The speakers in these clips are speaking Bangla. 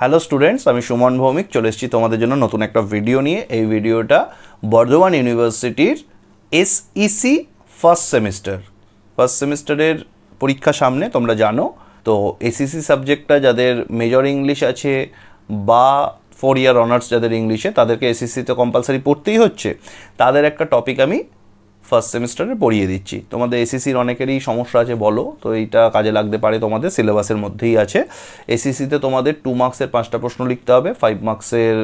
হ্যালো স্টুডেন্টস, আমি সুমন ভৌমিক চলে এসেছি তোমাদের জন্য নতুন একটা ভিডিও নিয়ে। এই ভিডিওটা বর্ধমান ইউনিভার্সিটির এসইসি ফার্স্ট সেমিস্টারের পরীক্ষা সামনে, তোমরা জানো। তো এসইসি সাবজেক্টটা যাদের মেজর ইংলিশ আছে বা 4 ইয়ার অনার্স যাদের ইংলিশে, তাদেরকে এসইসি তো কম্পালসারি পড়তেই হচ্ছে। তাদের একটা টপিক আমি ফার্স্ট সেমিস্টারে পড়িয়ে দিচ্ছি। তোমাদের এসইসির অনেকেরই সমস্যা আছে বলো, তো এইটা কাজে লাগতে পারে। তোমাদের সিলেবাসের মধ্যেই আছে। এসইসিতে তোমাদের 2 মার্কসের 5টা প্রশ্ন লিখতে হবে, 5 মার্কসের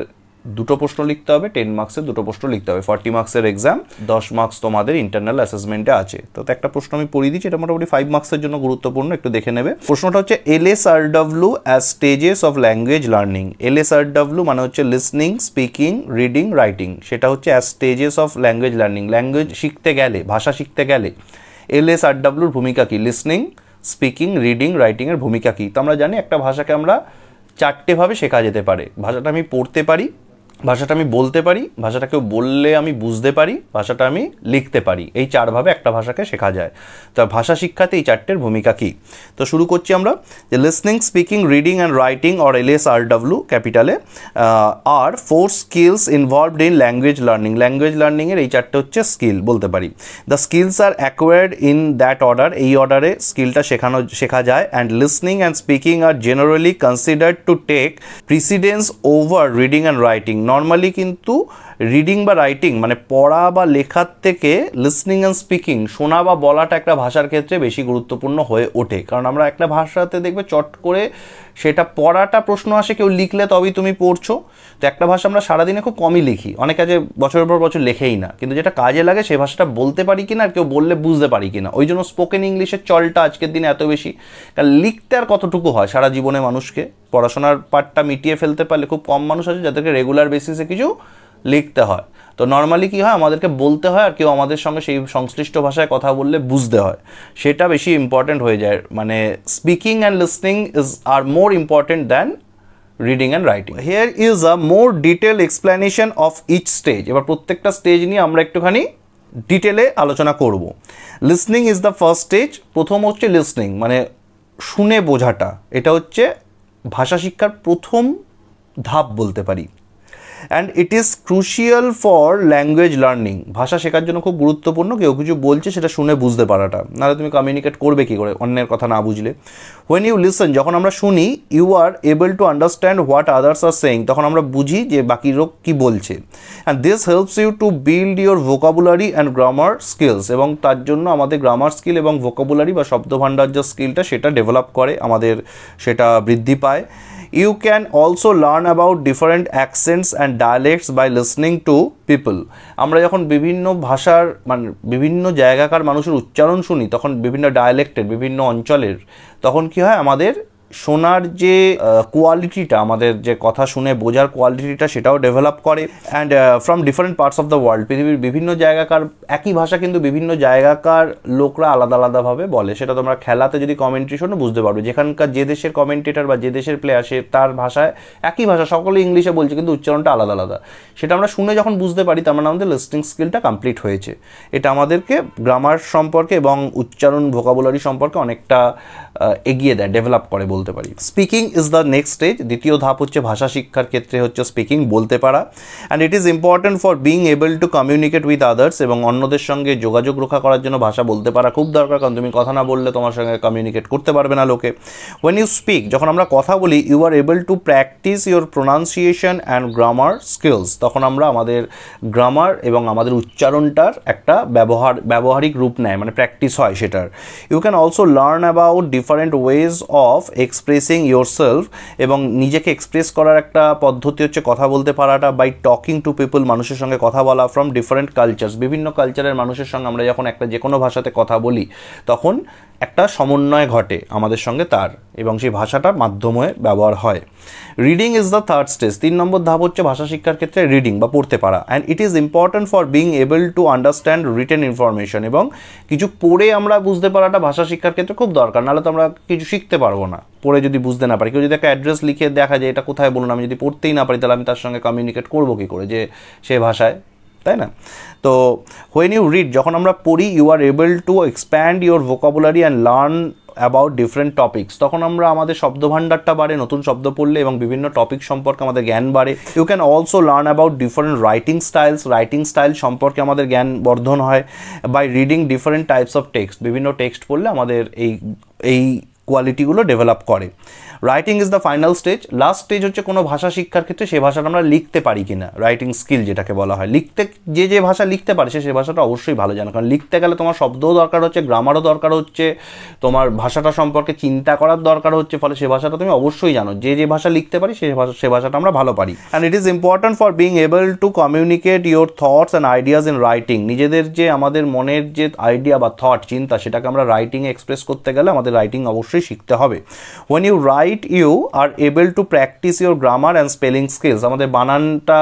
2টো প্রশ্ন লিখতে হবে, 10 মার্কসের 2টো প্রশ্ন লিখতে হবে। 40 মার্কসের এক্সাম, 10 মার্কস তোমাদের ইন্টারনাল অ্যাসেসমেন্টে আছে। তো একটা প্রশ্ন আমি পড়িয়ে দিচ্ছি, এটা মোটামুটি 5 মার্কসের জন্য গুরুত্বপূর্ণ, একটু দেখে নেবে। প্রশ্নটা হচ্ছে LSRW as stages of language learning. LSRW মানে হচ্ছে লিসনিং, স্পিকিং, রিডিং, রাইটিং। সেটা হচ্ছে as stages of language learning. Language শিখতে গেলে, ভাষা শিখতে গেলে LSRWর ভূমিকা কী? লিসনিং, স্পিকিং, রিডিং, রাইটিংয়ের ভূমিকা কী? তো আমরা জানি একটা ভাষাকে আমরা 4টে ভাবে শেখা যেতে পারে। ভাষাটা আমি পড়তে পারি, ভাষাটা আমি বলতে পারি, ভাষাটা কেউ বললে আমি বুঝতে পারি, ভাষাটা আমি লিখতে পারি। এই 4 ভাবে একটা ভাষাকে শেখা যায়। তো ভাষা শিক্ষাতে এই 4টের ভূমিকা কী? তো শুরু করছি আমরা। যে listening, speaking, reading and writing or LSRW ক্যাপিটালে আর 4 skills involved in language learning. Language লার্নিংয়ের এই 4টে হচ্ছে স্কিল বলতে পারি। The skills are acquired in that order. এই অর্ডারে স্কিলটা শেখা যায়। And listening and speaking are generally considered to take precedence over reading and writing. Normally কিন্তু রিডিং বা রাইটিং মানে পড়া বা লেখার থেকে লিসনিং অ্যান্ড স্পিকিং, শোনা বা বলাটা একটা ভাষার ক্ষেত্রে বেশি গুরুত্বপূর্ণ হয়ে ওঠে। কারণ আমরা একটা ভাষাতে দেখবে চট করে সেটা পড়াটা প্রশ্ন আসে, কেউ লিখলে তবেই তুমি পড়ছো। তো একটা ভাষা আমরা সারাদিনে খুব কমই লিখি, অনেক কাজে বছরের পর বছর লেখেই না, কিন্তু যেটা কাজে লাগে সেই ভাষাটা বলতে পারি কিনা আর কেউ বললে বুঝতে পারি কিনা। ওই জন্য স্পোকেন ইংলিশের চলটা আজকের দিনে এত বেশি। কারণ লিখতে আর কতটুকু হয় সারা জীবনে মানুষকে? পড়াশোনার পার্টটা মিটিয়ে ফেলতে পারলে খুব কম মানুষ আছে যাদেরকে রেগুলার বেসিসে কিছু লিখতে হয়। তো নর্মালি কী হয়, আমাদেরকে বলতে হয় আর কেউ আমাদের সঙ্গে সেই সংশ্লিষ্ট ভাষায় কথা বললে বুঝতে হয়, সেটা বেশি ইম্পর্ট্যান্ট হয়ে যায়। মানে speaking and listening are more important than reading and writing. Here is a more detail explanation of each stage. এবার প্রত্যেকটা স্টেজ নিয়ে আমরা একটুখানি ডিটেলে আলোচনা করব। Listening is the first stage. প্রথম হচ্ছে লিসনিং, মানে শুনে বোঝাটা। এটা হচ্ছে ভাষা শিক্ষার প্রথম ধাপ বলতে পারি। And it is crucial for language learning. ভাষা শেখার জন্য খুব গুরুত্বপূর্ণ কেউ কিছু বলছে সেটা শুনে বুঝতে পারাটা, নাহলে তুমি কমিউনিকেট করবে কী করে অন্যের কথা না বুঝলে। হোয়েন ইউ লিসন, যখন আমরা শুনি, you are able to understand what others are saying. তখন আমরা বুঝি যে বাকি লোক কী বলছে। And this helps you to build your vocabulary and grammar skills. এবং তার জন্য আমাদের গ্রামার স্কিল এবং ভোকাবুলারি বা শব্দভাণ্ডার যে স্কিলটা সেটা ডেভেলপ করে, আমাদের সেটা বৃদ্ধি পায়। You can also learn about different accents and dialects by listening to people. আমরা যখন বিভিন্ন ভাষার মানে বিভিন্ন জায়গাকার মানুষের উচ্চারণ শুনি, তখন বিভিন্ন ডায়ালেক্টের, বিভিন্ন অঞ্চলের, তখন কি হয়, আমাদের শোনার যে কোয়ালিটিটা, আমাদের যে কথা শুনে বোঝার কোয়ালিটিটা সেটাও ডেভেলপ করে। And from different parts of the world, পৃথিবীর বিভিন্ন জায়গাকার একই ভাষা কিন্তু বিভিন্ন জায়গাকার লোকরা আলাদা আলাদাভাবে বলে। সেটা তোমরা খেলাতে যদি কমেন্ট্রি শোনো বুঝতে পারবে, যেখানকার যে দেশের কমেন্টেটার বা যে দেশের প্লেয়ার সে তার ভাষায় একই ভাষা সকলে ইংলিশে বলছে কিন্তু উচ্চারণটা আলাদা আলাদা। সেটা আমরা শুনে যখন বুঝতে পারি তার মানে আমাদের লিসনিং স্কিলটা কমপ্লিট হয়েছে। এটা আমাদেরকে গ্রামার সম্পর্কে এবং উচ্চারণ ভোকাবুলারি সম্পর্কে অনেকটা এগিয়ে দেয়, ডেভেলপ করে বলতে পারি। Speaking is the next stage. দ্বিতীয় ধাপ হচ্ছে ভাষা শিক্ষার ক্ষেত্রে হচ্ছে স্পিকিং, বলতে পারা। And it is important for being able to communicate with others. এবং অন্যদের সঙ্গে যোগাযোগ রক্ষা করার জন্য ভাষা বলতে পারা খুব দরকার, কারণ তুমি কথা না বললে তোমার সঙ্গে কমিউনিকেট করতে পারবে না লোকে। ওয়েন ইউ স্পিক, যখন আমরা কথা বলি, you are able to practise your pronunciation and grammar skills. তখন আমরা আমাদের গ্রামার এবং আমাদের উচ্চারণটার একটা ব্যবহারিক রূপ নেয়, মানে প্র্যাকটিস হয় সেটার। You can also learn about different ways of expressing yourself. এবং নিজেকে এক্সপ্রেস করার একটা পদ্ধতি হচ্ছে কথা বলতে পারাটা, বাই টকিং টু পিপল, মানুষের সঙ্গে কথা বলা, ফ্রম ডিফারেন্ট কালচার্স। বিভিন্ন কালচারের মানুষের সঙ্গে আমরা যখন একটা যে কোনো ভাষাতে কথা বলি তখন একটা সমন্বয় ঘটে আমাদের সঙ্গে তার, এবং সেই ভাষাটা মাধ্যমে ব্যবহার হয়। Reading is the third stage. 3 নম্বর ধাপ হচ্ছে ভাষা শিক্ষার ক্ষেত্রে রিডিং বা পড়তে পারা। And it is important for being able to understand written information. এবং কিছু পড়ে আমরা বুঝতে পারাটা ভাষা শিক্ষার ক্ষেত্রে খুব দরকার, নাহলে তো আমরা কিছু শিখতে পারবো না পড়ে যদি বুঝতে না পারি। কেউ যদি একটা অ্যাড্রেস লিখে দেখা যায় এটা কোথায় বলুন, আমি যদি পড়তেই না পারি তাহলে আমি তার সঙ্গে কমিউনিকেট করবো কী করে যে সে ভাষায়, তাই না? তো হোয়েন ইউ রিড, যখন আমরা পড়ি, you are able to expand your vocabulary and learn about different topics, তখন আমরা আমাদের শব্দভাণ্ডারটা বাড়ে নতুন শব্দ পড়লে এবং বিভিন্ন টপিক সম্পর্কে আমাদের জ্ঞান বাড়ে। You can also learn about different writing style সম্পর্কে আমাদের জ্ঞান বর্ধন হয় by reading different types of text, বিভিন্ন টেক্সট পড়লে আমাদের এই কোয়ালিটিগুলো ডেভেলপ করে। Writing is the final stage, last stage হচ্ছে কোনো ভাষা শিক্ষার ক্ষেত্রে সে ভাষাটা আমরা লিখতে পারি কিনা, রাইটিং স্কিল যেটাকে বলা হয়। লিখতে যে ভাষা লিখতে পারে সে ভাষাটা অবশ্যই ভালো জানে, কারণ লিখতে গেলে তোমার শব্দও দরকার হচ্ছে, গ্রামারও দরকার হচ্ছে, তোমার ভাষাটা সম্পর্কে চিন্তা করার দরকার হচ্ছে, ফলে সে ভাষাটা তুমি অবশ্যই জানো। যে ভাষা লিখতে পারি সে ভাষাটা আমরা ভালো পারি। And it is important for being able to communicate your thoughts and ideas in writing. নিজেদের যে আমাদের মনের যে আইডিয়া বা থট চিন্তা সেটাকে আমরা রাইটিংয়ে এক্সপ্রেস করতে গেলে আমাদের রাইটিং অবশ্যই শিখতে হবে। when you write you are able to practice your grammar and spelling skills, আমাদের বানানটা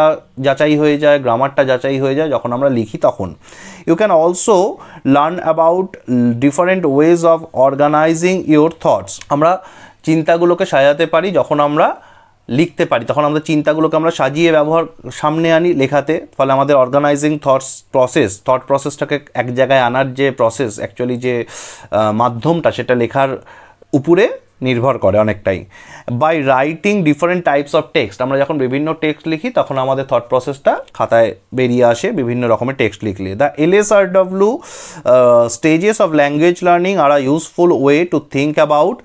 যাচাই হয়ে যায়, গ্রামারটা যাচাই হয়ে যায় যখন আমরা লিখি তখন। you can also learn about different ways of organizing your thoughts, আমরা চিন্তাগুলোকে সাজাতে পারি যখন আমরা লিখতে পারি, তখন আমাদের চিন্তাগুলোকে আমরা সাজিয়ে সামনে আনি লেখাতে, ফলে আমাদের অর্গানাইজিং থট প্রসেসটাকে এক জায়গায় আনার যে প্রসেস, অ্যাকচুয়ালি যে মাধ্যমটা সেটা লেখার উপরে নির্ভর করে অনেকটাই। By writing different types of text, আমরা যখন বিভিন্ন টেক্সট লিখি তখন আমাদের থট প্রসেসটা খাতায় বেরিয়ে আসে বিভিন্ন রকমের টেক্সট লিখলে। The LSRW stages of language learning are a useful way to think about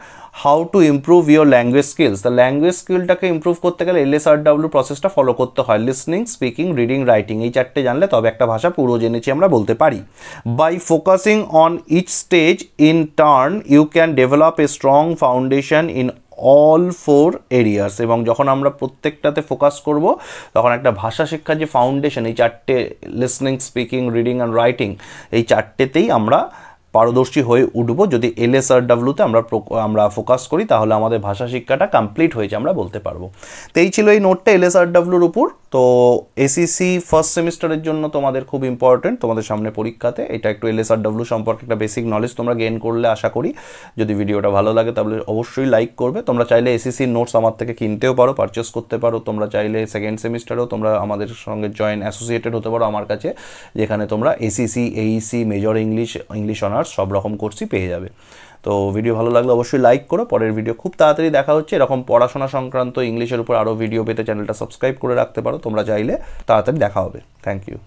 how to improve your language skills. The language স্কিলটাকে ইম্প্রুভ করতে গেলে LSRW প্রসেসটা ফলো করতে হয়। লিসনিং, স্পিকিং, রিডিং, রাইটিং, এই চারটে জানলে তবে একটা ভাষা পুরো জেনেছি আমরা বলতে পারি। By focusing on each stage in turn you can develop a strong foundation in all 4 areas, এবং যখন আমরা প্রত্যেকটাতে ফোকাস করব তখন একটা ভাষা শিক্ষার যে ফাউন্ডেশন, এই চারটে listening, speaking, reading and writing, এই চারটেতেই আমরা পারদর্শী হয়ে উঠবো। যদি LSRWতে আমরা ফোকাস করি তাহলে আমাদের ভাষা শিক্ষাটা কমপ্লিট হয়েছে আমরা বলতে পারবো। তো এই ছিল এই নোটটা LSRWর উপর। তো SEC ফার্স্ট সেমিস্টারের জন্য তোমাদের খুব ইম্পর্টেন্ট, তোমাদের সামনে পরীক্ষাতে এটা একটু LSRW সম্পর্কে একটা বেসিক নলেজ তোমরা গেইন করলে আশা করি। যদি ভিডিওটা ভালো লাগে তাহলে অবশ্যই লাইক করবে। তোমরা চাইলে SEC নোটস আমার থেকে কিনতেও পারো, পারচেস করতে পারো। তোমরা চাইলে সেকেন্ড সেমিস্টারেও তোমরা আমাদের সঙ্গে অ্যাসোসিয়েটেড হতে পারো আমার কাছে, যেখানে তোমরা SEC, AEC, major English honours সব রকম কোর্সই পেয়ে যাবে। তো ভিডিও ভালো লাগলে অবশ্যই লাইক করো। পরের ভিডিও খুব তাড়াতাড়ি দেখা হচ্ছে। এরকম পড়াশোনা সংক্রান্ত ইংলিশের উপর আরও ভিডিও পেতে চ্যানেলটা সাবস্ক্রাইব করে রাখতে পারো তোমরা চাইলে। তাড়াতাড়ি দেখা হবে। Thank you.